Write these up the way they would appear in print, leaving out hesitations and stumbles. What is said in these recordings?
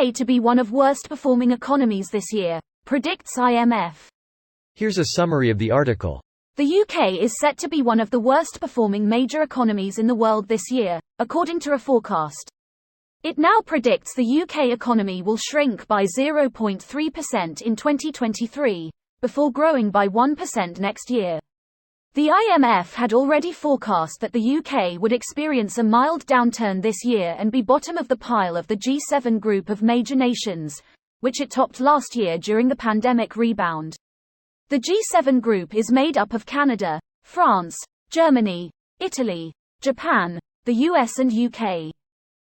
UK to be one of worst performing economies this year, predicts IMF. Here's a summary of the article. The UK is set to be one of the worst performing major economies in the world this year, according to a forecast. It now predicts the UK economy will shrink by 0.3% in 2023, before growing by 1% next year. The IMF had already forecast that the UK would experience a mild downturn this year and be bottom of the pile of the G7 group of major nations, which it topped last year during the pandemic rebound. The G7 group is made up of Canada, France, Germany, Italy, Japan, the US and UK.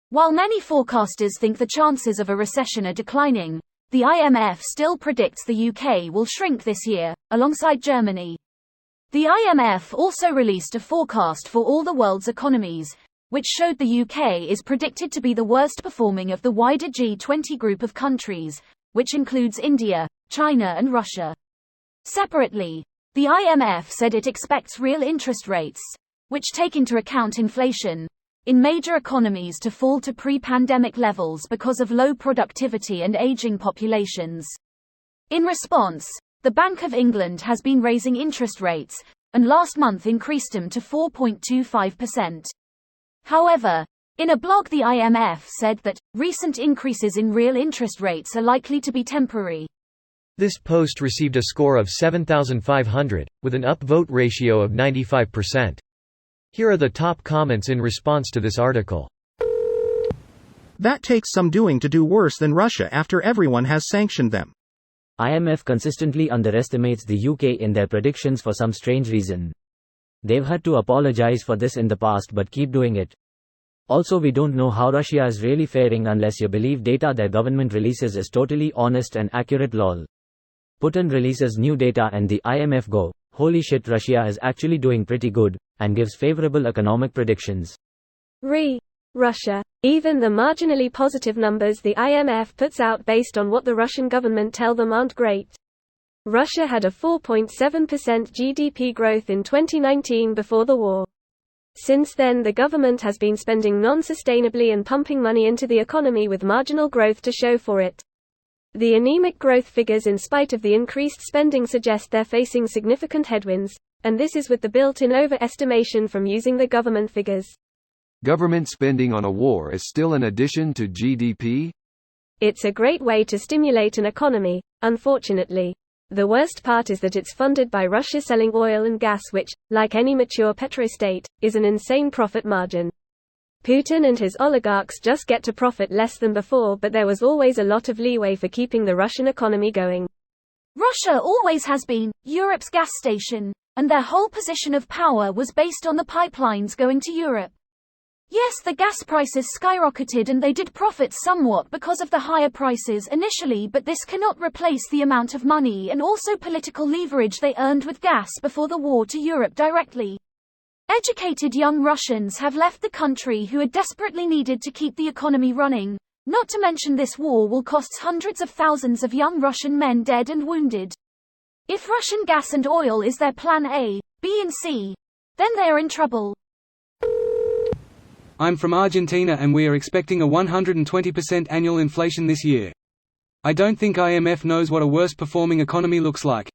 While many forecasters think the chances of a recession are declining, the IMF still predicts the UK will shrink this year, alongside Germany. The IMF also released a forecast for all the world's economies, which showed the UK is predicted to be the worst performing of the wider G20 group of countries, which includes India, China and Russia. Separately, the IMF said it expects real interest rates, which take into account inflation, in major economies to fall to pre-pandemic levels because of low productivity and aging populations. In response, the Bank of England has been raising interest rates, and last month increased them to 4.25%. However, in a blog the IMF said that recent increases in real interest rates are likely to be temporary. This post received a score of 7,500, with an upvote ratio of 95%. Here are the top comments in response to this article. That takes some doing to do worse than Russia after everyone has sanctioned them. IMF consistently underestimates the UK in their predictions for some strange reason. They've had to apologize for this in the past but keep doing it. Also, we don't know how Russia is really faring unless you believe data their government releases is totally honest and accurate. Lol. Putin releases new data and the IMF go, holy shit, Russia is actually doing pretty good, and gives favorable economic predictions. Russia. Even the marginally positive numbers the IMF puts out based on what the Russian government tell them aren't great. Russia had a 4.7% GDP growth in 2019 before the war. Since then the government has been spending non-sustainably and pumping money into the economy with marginal growth to show for it. The anemic growth figures in spite of the increased spending suggest they're facing significant headwinds, and this is with the built-in overestimation from using the government figures. Government spending on a war is still an addition to GDP? It's a great way to stimulate an economy, unfortunately. The worst part is that it's funded by Russia selling oil and gas, which, like any mature petrostate, is an insane profit margin. Putin and his oligarchs just get to profit less than before, but there was always a lot of leeway for keeping the Russian economy going. Russia always has been Europe's gas station, and their whole position of power was based on the pipelines going to Europe. Yes, the gas prices skyrocketed and they did profit somewhat because of the higher prices initially, but this cannot replace the amount of money and also political leverage they earned with gas before the war to Europe directly. Educated young Russians have left the country who are desperately needed to keep the economy running, not to mention this war will cost hundreds of thousands of young Russian men dead and wounded. If Russian gas and oil is their plan A, B and C, then they are in trouble. I'm from Argentina and we are expecting a 120% annual inflation this year. I don't think IMF knows what a worse performing economy looks like.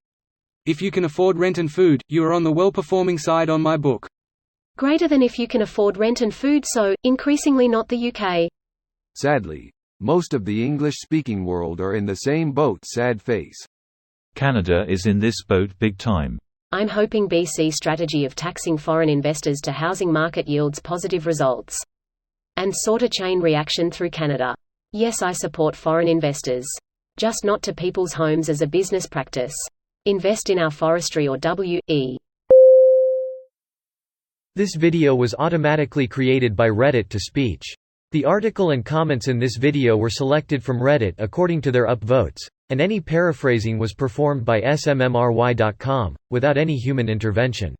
If you can afford rent and food, you are on the well-performing side on my book. Greater than if you can afford rent and food, so, increasingly not the UK. Sadly, most of the English-speaking world are in the same boat. Sad face. Canada is in this boat big time. I'm hoping BC's strategy of taxing foreign investors to housing market yields positive results. And sort a chain reaction through Canada. Yes, I support foreign investors. Just not to people's homes as a business practice. Invest in our forestry or WE. This video was automatically created by Reddit to speech. The article and comments in this video were selected from Reddit according to their upvotes, and any paraphrasing was performed by smmry.com, without any human intervention.